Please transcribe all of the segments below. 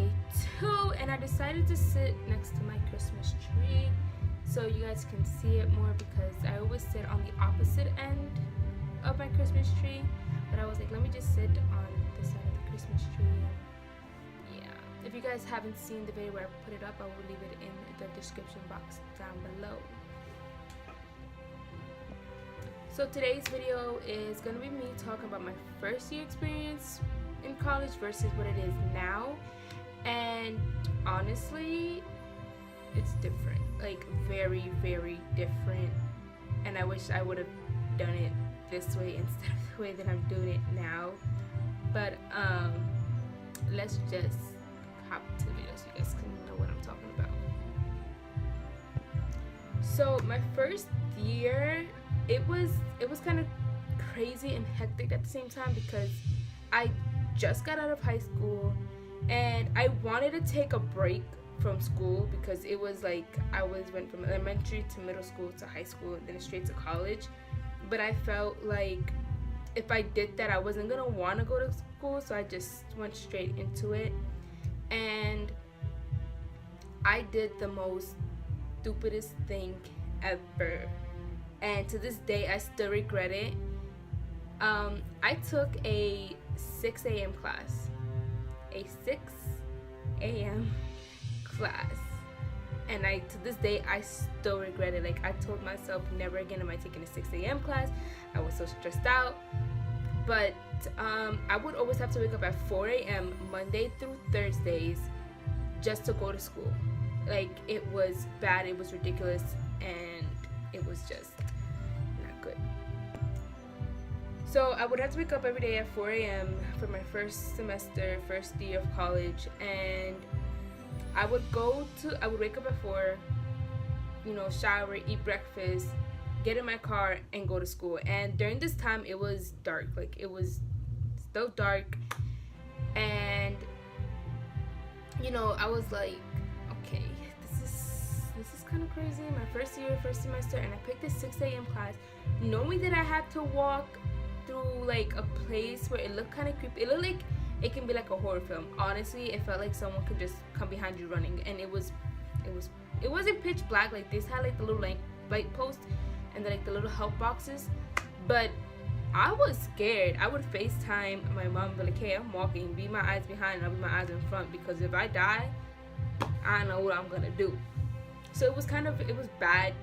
day 2, and I decided to sit next to my Christmas tree so you guys can see it more, because I always sit on the opposite end of my Christmas tree, but I was like, let me just sit on this side of the Christmas tree. Yeah, if you guys haven't seen the video where I put it up, I will leave it in the description box down below. So today's video is going to be me talking about my first year experience in college versus what it is now, and honestly it's different, like very different, and I wish I would have done it this way instead of the way that I'm doing it now. But let's just hop to the video so you guys can know what I'm talking about. So my first year, it was kind of crazy and hectic at the same time, because I just got out of high school and I wanted to take a break from school, because it was like I went from elementary to middle school to high school and then straight to college. But I felt like if I did that, I wasn't gonna want to go to school, so I just went straight into it. And I did the most stupidest thing ever, and to this day I still regret it. I took a 6 a.m. class, a 6 a.m. class, and to this day I still regret it. Like, I told myself never again am I taking a 6 a.m. class. I was so stressed out. But I would always have to wake up at 4 a.m. Monday through Thursdays just to go to school. Like, it was bad, it was ridiculous, and it was just not good. So I would have to wake up every day at 4 a.m. for my first semester, first year of college, and I would wake up at 4, shower, eat breakfast, get in my car, and go to school. And during this time, it was dark. Like, it was still dark, and I was like, okay, this is kind of crazy. My first year, first semester, and I picked this 6 a.m. class, knowing that I had to walk through like a place where it looked kind of creepy. It looked like it can be like a horror film. Honestly, it felt like someone could just come behind you running, and it wasn't pitch black. Like, this had like the little light post and then like the little help boxes, but I was scared. I would FaceTime my mom and be like, hey, I'm walking, be my eyes behind and I'll be my eyes in front, because if I die, I don't know what I'm gonna do. So it was bad.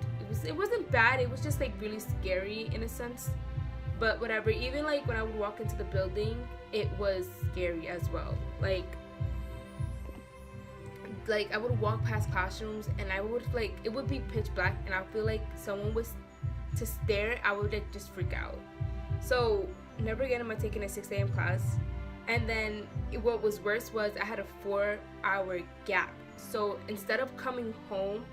It wasn't bad, it was just like really scary in a sense. But whatever, even like when I would walk into the building, it was scary as well. Like I would walk past classrooms and it would be pitch black, and I feel like someone was to stare, I would like just freak out. So never again am I taking a 6 a.m. class. And then what was worse was I had a 4-hour gap. So instead of coming home,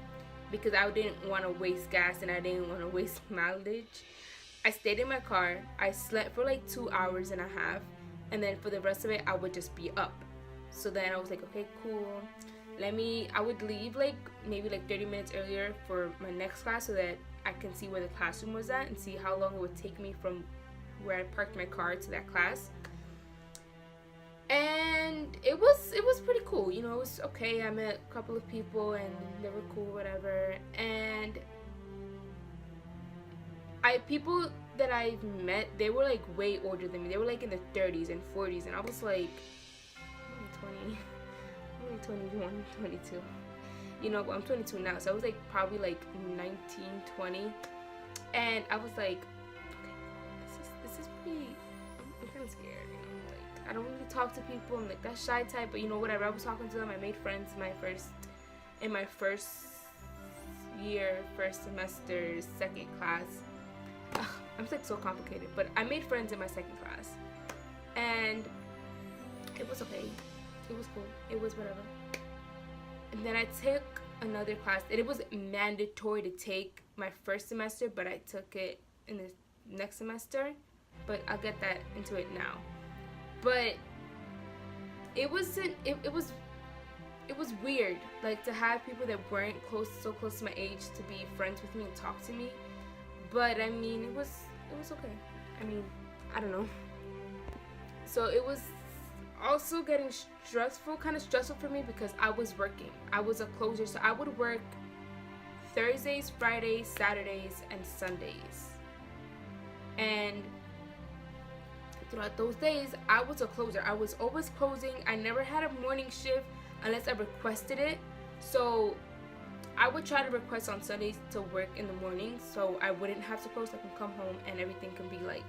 because I didn't want to waste gas and I didn't want to waste mileage, I stayed in my car. I slept for like 2 hours and a half, and then for the rest of it I would just be up. So then I was like, okay, cool, I would leave like maybe like 30 minutes earlier for my next class, so that I can see where the classroom was at and see how long it would take me from where I parked my car to that class. And it was pretty cool, it was okay. I met a couple of people and they were cool, whatever. And people that I've met, they were like way older than me. They were like in their 30s and 40s, and I was like, I'm 21, 22. I'm 22 now, so I was like probably like 19, 20, and I was like, okay, this is pretty. I'm kind of scared, like I don't really talk to people. I'm like that shy type, but whatever. I was talking to them. I made friends in my first year, first semester, second class. I'm like so complicated, but I made friends in my second class, and it was okay. It was cool. It was whatever. And then I took another class, and it was mandatory to take my first semester, but I took it in the next semester. But I'll get that into it now. But it was weird, like, to have people that weren't so close to my age to be friends with me and talk to me. But I mean, it was okay. I mean, I don't know. So it was also getting kind of stressful for me because I was working. I was a closer, so I would work Thursdays, Fridays, Saturdays, and Sundays. And throughout those days, I was a closer. I was always closing. I never had a morning shift unless I requested it. So I would try to request on Sundays to work in the morning so I wouldn't have to close. I can come home and everything can be like,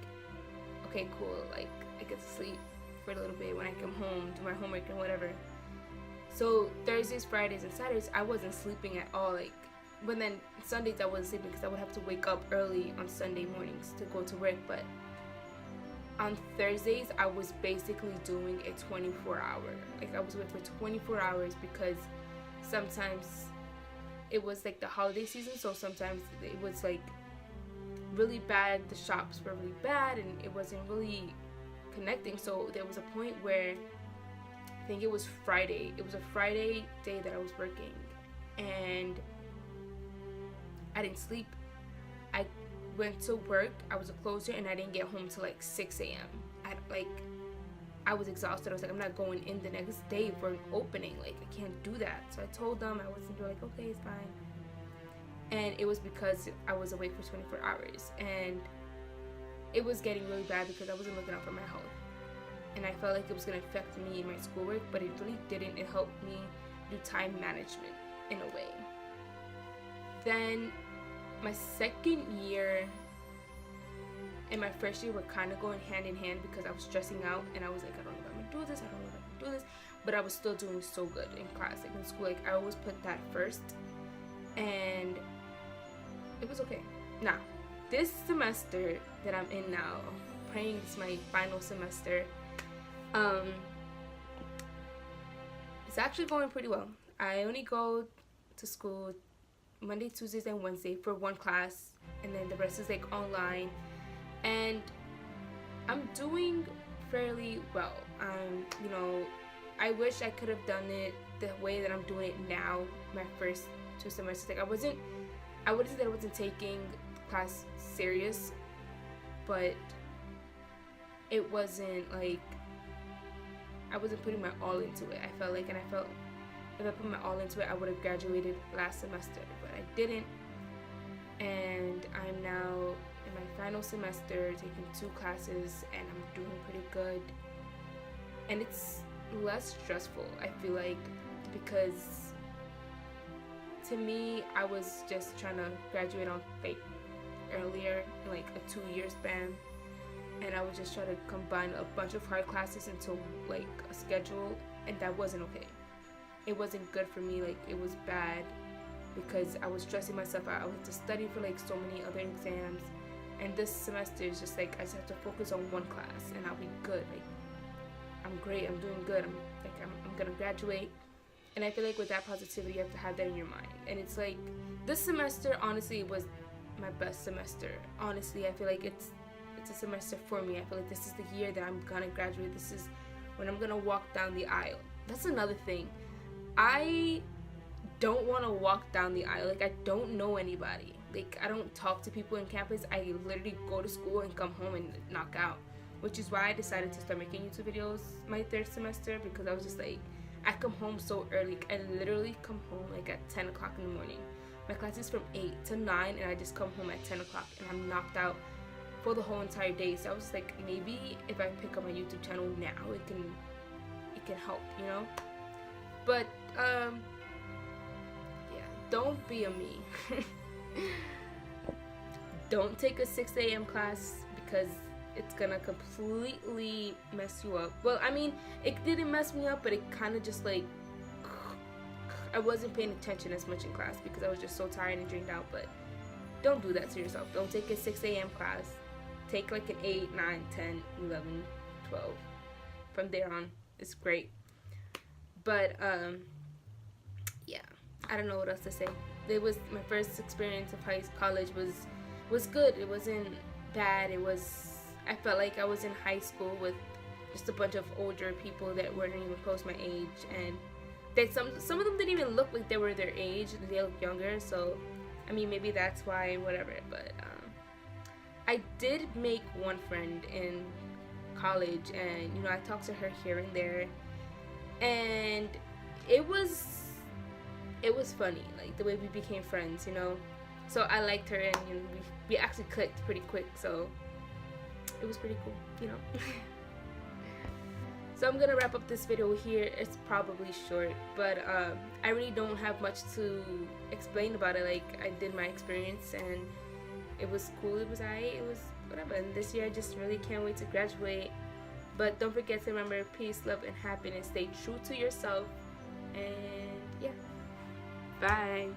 okay, cool. Like, I get to sleep for a little bit when I come home, do my homework and whatever. So Thursdays, Fridays, and Saturdays, I wasn't sleeping at all. Like, but then Sundays I wasn't sleeping because I would have to wake up early on Sunday mornings to go to work. But on Thursdays, I was basically doing a 24-hour. Like, I was awake for 24 hours because sometimes it was like the holiday season, so sometimes it was like really bad. The shops were really bad and it wasn't really connecting. So there was a point where I think it was Friday. It was a Friday day that I was working and I didn't sleep. I went to work. I was a closer and I didn't get home till like 6 a.m. I was exhausted. I was like, I'm not going in the next day for an opening. Like, I can't do that. So I told them, I wasn't doing like, okay, it's fine. And it was because I was awake for 24 hours. And it was getting really bad because I wasn't looking out for my health. And I felt like it was going to affect me in my schoolwork, but it really didn't. It helped me do time management in a way. Then my second year and my first year were kind of going hand in hand because I was stressing out and I was like, I don't know if I'm gonna do this, I don't know if I'm gonna do this, but I was still doing so good in class, like in school. Like, I always put that first and it was okay. Now, this semester that I'm in now, praying it's my final semester, it's actually going pretty well. I only go to school Monday, Tuesdays, and Wednesday for one class, and then the rest is like online, and I'm doing fairly well. You know, I wish I could have done it the way that I'm doing it now. My first 2 semesters, like I wouldn't say that I wasn't taking class serious, but it wasn't like I wasn't putting my all into it. I felt if I put my all into it, I would have graduated last semester, but I didn't. And I'm now in my final semester, taking 2 classes, and I'm doing pretty good. And it's less stressful, I feel like, because to me, I was just trying to graduate on like earlier, in like a 2-year span. And I was just trying to combine a bunch of hard classes into like a schedule, and that wasn't okay. It wasn't good for me. Like, it was bad because I was stressing myself out. I was to study for like so many other exams, and this semester is just like I just have to focus on one class and I'll be good. Like, I'm great, I'm doing good, I'm gonna graduate. And I feel like with that positivity, you have to have that in your mind. And it's like, this semester honestly was my best semester. Honestly, I feel like it's a semester for me. I feel like this is the year that I'm gonna graduate. This is when I'm gonna walk down the aisle. That's another thing. I don't want to walk down the aisle. Like, I don't know anybody. Like, I don't talk to people in campus. I literally go to school and come home and knock out, which is why I decided to start making YouTube videos my 3rd semester, because I was just like, I come home so early. I literally come home like at 10 o'clock in the morning. My class is from 8 to 9 and I just come home at 10 o'clock and I'm knocked out for the whole entire day. So I was like, maybe if I pick up my YouTube channel now, it can help, you know? But yeah, don't be a me. Don't take a 6 a.m. class because it's gonna completely mess you up. Well, I mean, it didn't mess me up, but it kind of just like, I wasn't paying attention as much in class because I was just so tired and drained out. But don't do that to yourself. Don't take a 6 a.m. class. Take like an 8, 9, 10, 11, 12. From there on, it's great. But yeah, I don't know what else to say. It was my first experience of college was good. It wasn't bad. I felt like I was in high school with just a bunch of older people that weren't even close my age, and some of them didn't even look like they were their age. They looked younger. So I mean, maybe that's why, whatever. But I did make one friend in college, and you know, I talked to her here and there, and it was funny, like the way we became friends, you know. So I liked her, and you know, we actually clicked pretty quick, so it was pretty cool, you know. So I'm gonna wrap up this video here. It's probably short, but I really don't have much to explain about it. Like, I did my experience, and it was cool, it was alright, it was whatever. And this year I just really can't wait to graduate. But don't forget to remember peace, love, and happiness. Stay true to yourself, and yeah, bye.